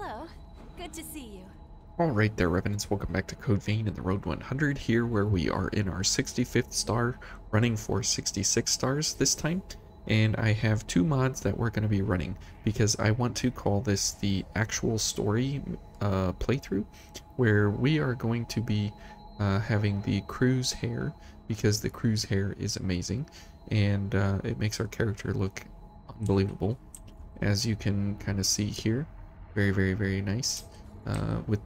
Hello. Good to see you. Alright there, Revenants, welcome back to Code Vein in the Road 100 here, where we are in our 65th star, running for 66 stars this time. And I have two mods that we're going to be running, because I want to call this the actual story playthrough, where we are going to be having the Cruz Hair, because the Cruz Hair is amazing, and it makes our character look unbelievable, as you can kind of see here. Very, very, very nice. With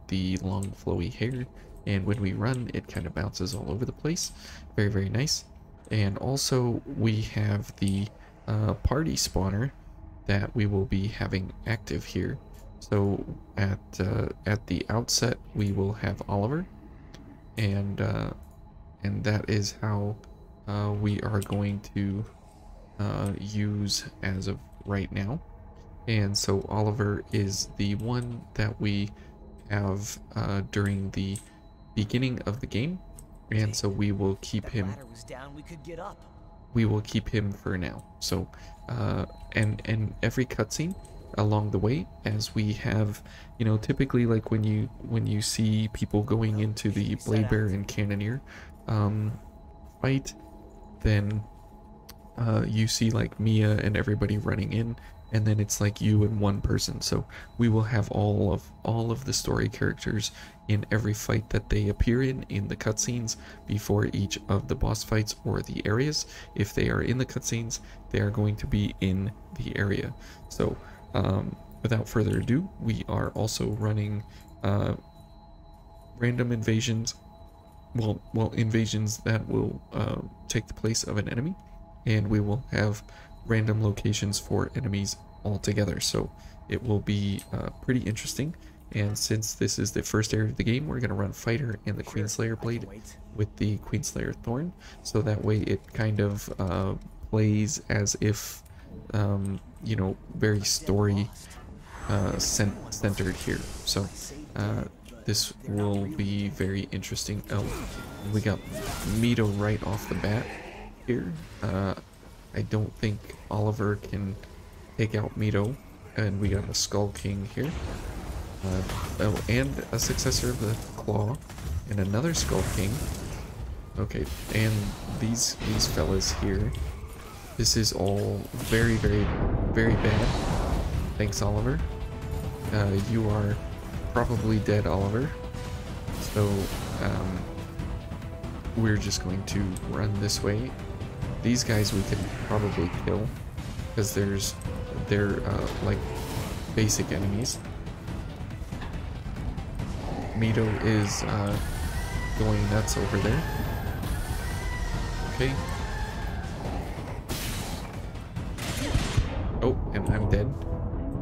the long flowy hair, and when we run it kind of bounces all over the place. Very, very nice. And also we have the party spawner that we will be having active here. So at the outset we will have Oliver, and that is how we are going to use as of right now. And so Oliver is the one that we have during the beginning of the game, and so we will keep him. We will keep him for now. So and every cutscene along the way, as we have, you know, typically like when you see people going into the Blade Bear and Cannoneer fight, then you see like Mia and everybody running in, and then it's like you and one person. So we will have all of the story characters in every fight that they appear in the cutscenes before each of the boss fights or the areas. If they are in the cutscenes, they are going to be in the area. So without further ado, we are also running random invasions. Well, invasions that will take the place of an enemy, and we will have random locations for enemies altogether. So it will be pretty interesting. And since this is the first area of the game, we're going to run Fighter and the Queenslayer Blade with the Queenslayer Thorn, so that way it kind of plays as if you know, very story centered here. So this will be very interesting. Oh, we got Mito right off the bat here. I don't think Oliver can take out Mito, and we got a Skull King here. Oh, and a successor of the Claw, and another Skull King. Okay, and these fellas here. This is all very, very, very bad. Thanks, Oliver. You are probably dead, Oliver. So we're just going to run this way. These guys we can probably kill, because they're like basic enemies. Mito is going nuts over there. Okay. Oh, and I'm dead.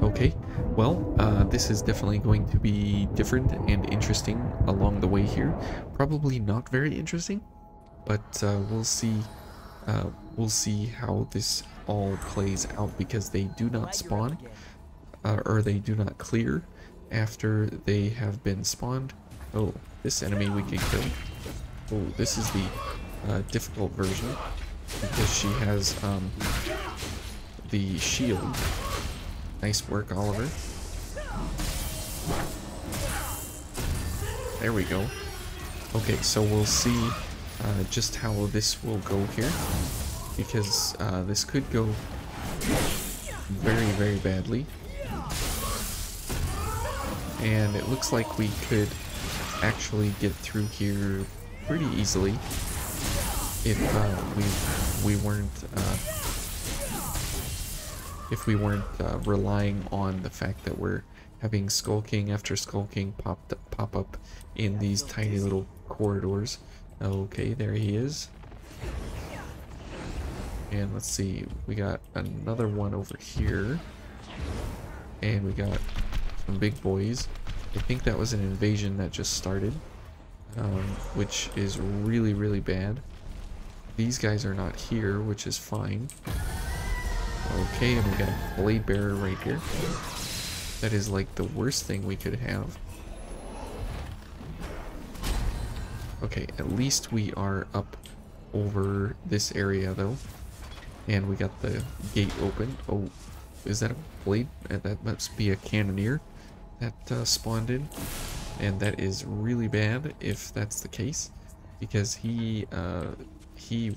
Okay. Well, this is definitely going to be different and interesting along the way here. Probably not very interesting, but we'll see. We'll see how this all plays out, because they do not spawn or they do not clear after they have been spawned. Oh, this enemy we can kill. Oh, this is the difficult version, because she has the shield. Nice work, Oliver. There we go. Okay, so we'll see just how this will go here, because this could go very, very badly. And it looks like we could actually get through here pretty easily if we weren't relying on the fact that we're having Skull King after Skull King pop up in these tiny little corridors. Okay, there he is. And let's see, we got another one over here, and we got some big boys. I think that was an invasion that just started, which is really, really bad. These guys are not here, which is fine. Okay, and we got a Blade Bearer right here. That is like the worst thing we could have. Okay, at least we are up over this area though. And we got the gate open. Oh, is that a blade? That must be a cannoneer. that spawned in, and that is really bad if that's the case, because he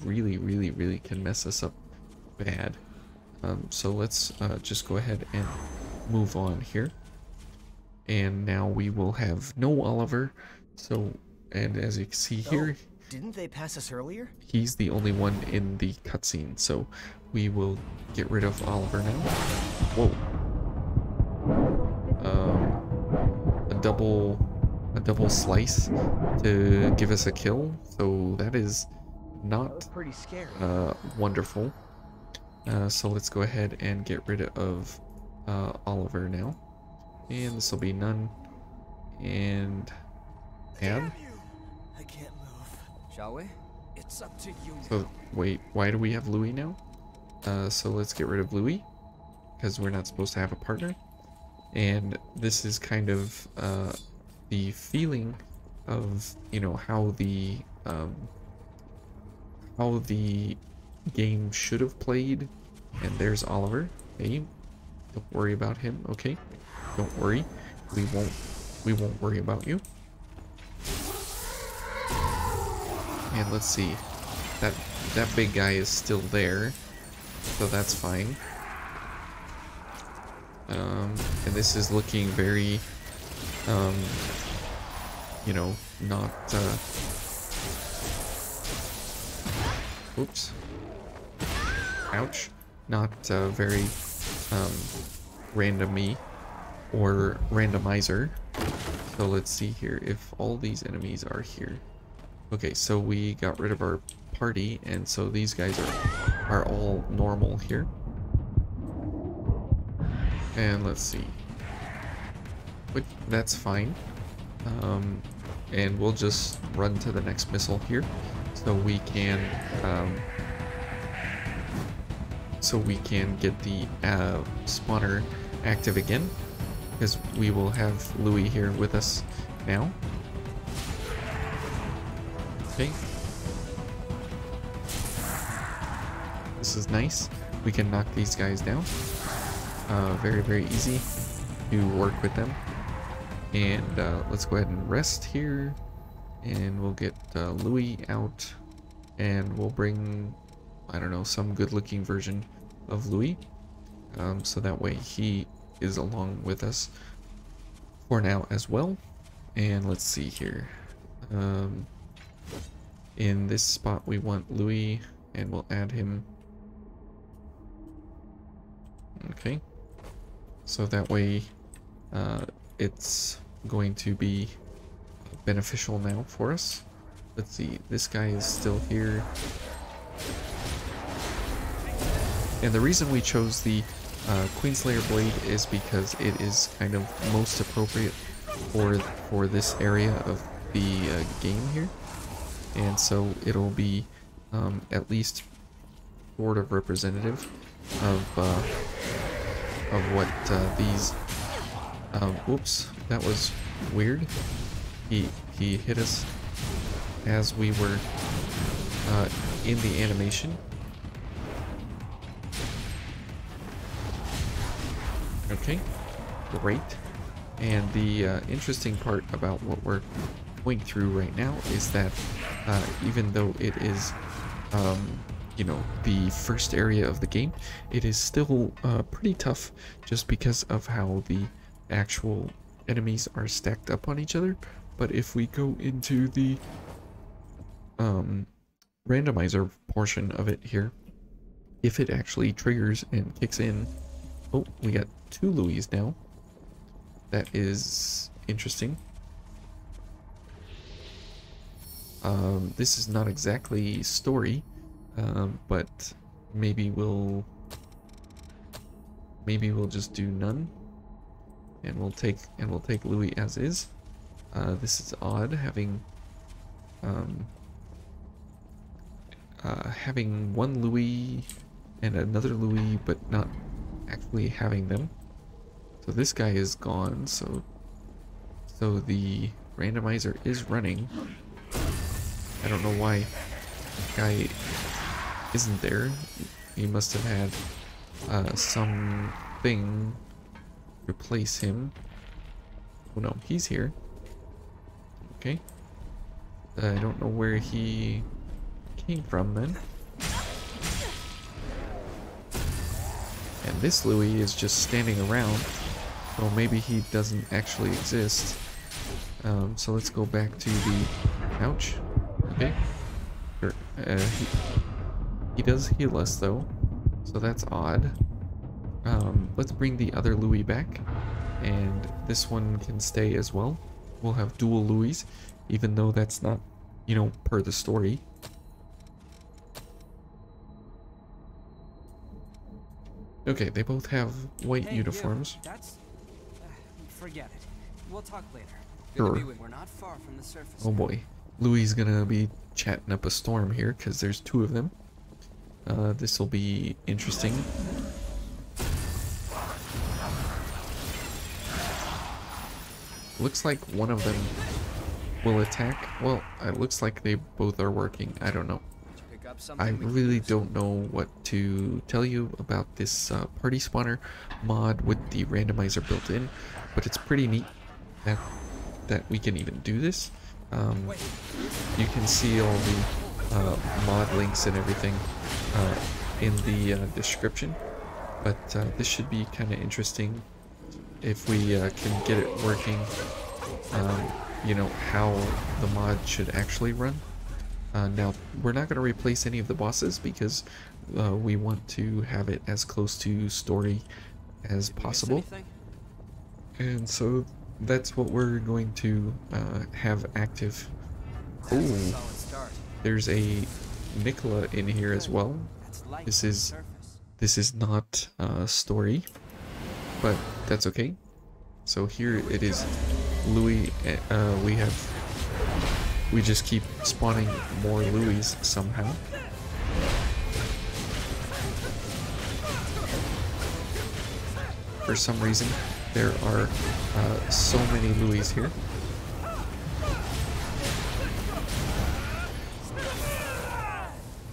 really can mess us up bad. So let's just go ahead and move on here. And now we will have no Oliver. So, and as you can see here, didn't they pass us earlier? he's the only one in the cutscene. So we will get rid of Oliver now. Whoa. A double slice to give us a kill. So that is not Pretty scary. wonderful. So let's go ahead and get rid of Oliver now. And this will be none. And add. I can't move. Shall we? It's up to you. So wait, why do we have Louis now? So let's get rid of Louis, because we're not supposed to have a partner. And this is kind of the feeling of, you know, how the game should have played. And there's Oliver. Hey, don't worry about him. Okay, don't worry. We won't worry about you. And let's see. That big guy is still there, so that's fine. And this is looking very, you know, not. Oops. Ouch. Not very randomy or randomizer. So let's see here if all these enemies are here. Okay, so we got rid of our party, and so these guys are all normal here. And let's see. But that's fine. And we'll just run to the next missile here, so we can get the spawner active again, because we will have Louis here with us now. Okay. This is nice. We can knock these guys down. Very easy to work with them. And let's go ahead and rest here. And we'll get Louis out. And we'll bring, I don't know, some good looking version of Louis. So that way he is along with us for now as well. And let's see here. In this spot we want Louis, and we'll add him. Okay, so that way it's going to be beneficial now for us. Let's see, this guy is still here. And the reason we chose the Queenslayer blade is because it is kind of most appropriate for this area of the game here. And so it'll be at least sort of representative of what these. Whoops, that was weird. He hit us as we were in the animation. Okay, great. And the interesting part about what we're going through right now is that even though it is you know, the first area of the game, it is still pretty tough, just because of how the actual enemies are stacked up on each other. But if we go into the randomizer portion of it here, if it actually triggers and kicks in, oh, we got 2 Louis now. That is interesting. This is not exactly story, but maybe we'll just do none, and we'll take Louis as is. This is odd, having one Louis and another Louis, but not actually having them. So this guy is gone. So the randomizer is running. I don't know why the guy isn't there. He must have had something replace him. Oh no, he's here. Okay. I don't know where he came from then. And this Louis is just standing around. So maybe he doesn't actually exist. So let's go back to the... Ouch. Okay. Sure. He does heal us though. So that's odd. Let's bring the other Louis back. And this one can stay as well. We'll have dual Louis. Even though that's not, you know, per the story. Okay, they both have white uniforms. That's... forget it. We'll talk later. Sure. We're not far from the surface. Oh boy. Louis is gonna be chatting up a storm here because there's two of them. This will be interesting. Looks like one of them will attack. Well, it looks like they both are working. I don't know. I really don't know what to tell you about this party spawner mod with the randomizer built in, but it's pretty neat that we can even do this. You can see all the mod links and everything in the description, but this should be kind of interesting if we can get it working. You know, how the mod should actually run. Now, we're not going to replace any of the bosses because we want to have it as close to story as possible. And so that's what we're going to have active. Oh, there's a Nicola in here as well. This is not story, but that's okay. So here it is, Louis. We just keep spawning more Louis somehow. For some reason, there are so many Louis here.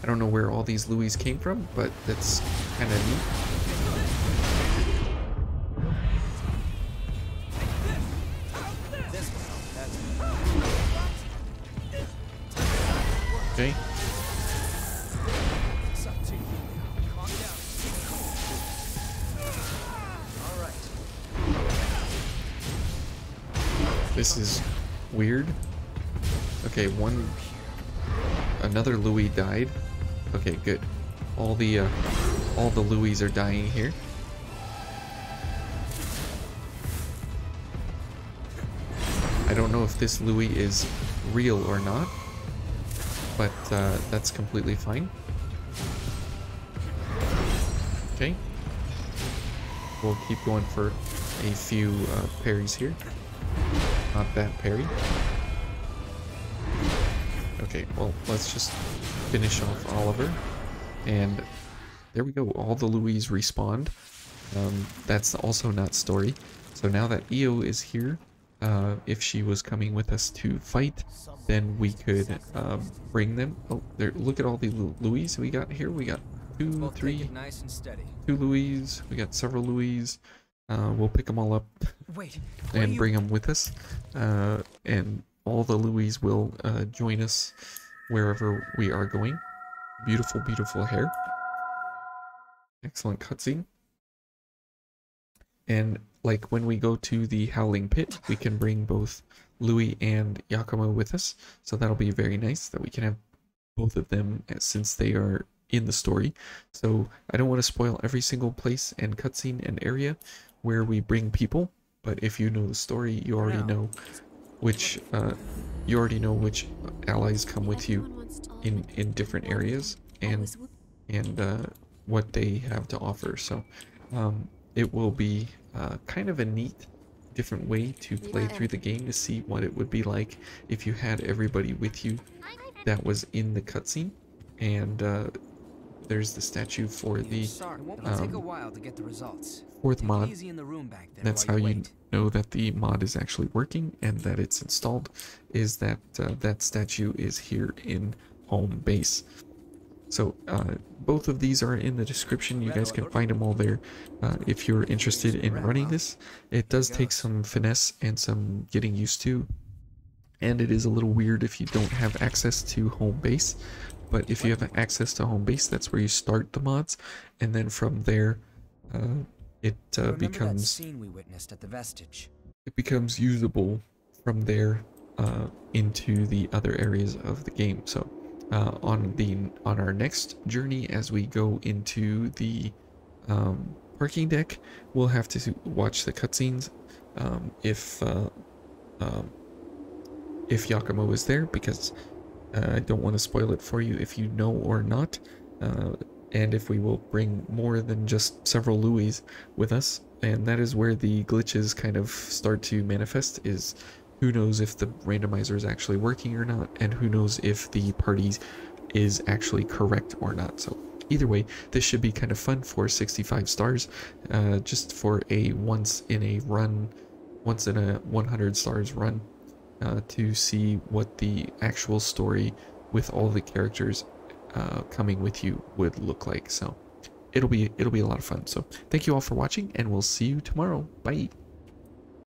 I don't know where all these Louis came from, but that's kind of neat. Okay. This is weird. Okay, another Louis died. Okay, good. All the Louis are dying here. I don't know if this Louis is real or not, but that's completely fine. Okay. We'll keep going for a few parries here. Not that parry. Okay, well, let's just finish off Oliver. And there we go. All the Louis respawned. That's also not story. So now that EO is here, if she was coming with us to fight, then we could bring them. Oh, there! Look at all the Louis we got here. We got two, three, two Louis. We got several Louis. We'll pick them all up and bring them with us. And all the Louis will join us wherever we are going. Beautiful, beautiful hair. Excellent cutscene. And like when we go to the Howling Pit, we can bring both Louis and Yakumo with us. So that'll be very nice that we can have both of them since they are in the story. So I don't want to spoil every single place and cutscene and area where we bring people, but if you know the story, you already know which allies come with you in different areas and what they have to offer. So it will be kind of a neat different way to play through the game to see what it would be like if you had everybody with you that was in the cutscene. And there's the statue for the fourth mod. That's how you know that the mod is actually working and that it's installed, is that that statue is here in home base. So both of these are in the description. You guys can find them all there if you're interested in running this. It does take some finesse and some getting used to, and it is a little weird if you don't have access to home base. But if you have access to home base, that's where you start the mods, and then from there it becomes scene we witnessed at the vestige. It becomes usable from there into the other areas of the game. So on our next journey, as we go into the parking deck, we'll have to watch the cutscenes if Yakumo is there, because I don't want to spoil it for you if you know or not, and if we will bring more than just several Louis with us. And that is where the glitches kind of start to manifest, is who knows if the randomizer is actually working or not, and who knows if the party is actually correct or not. So either way, this should be kind of fun for 65 stars, just for a once in a 100 stars run, to see what the actual story with all the characters coming with you would look like. So it'll be a lot of fun. So thank you all for watching, and we'll see you tomorrow. Bye.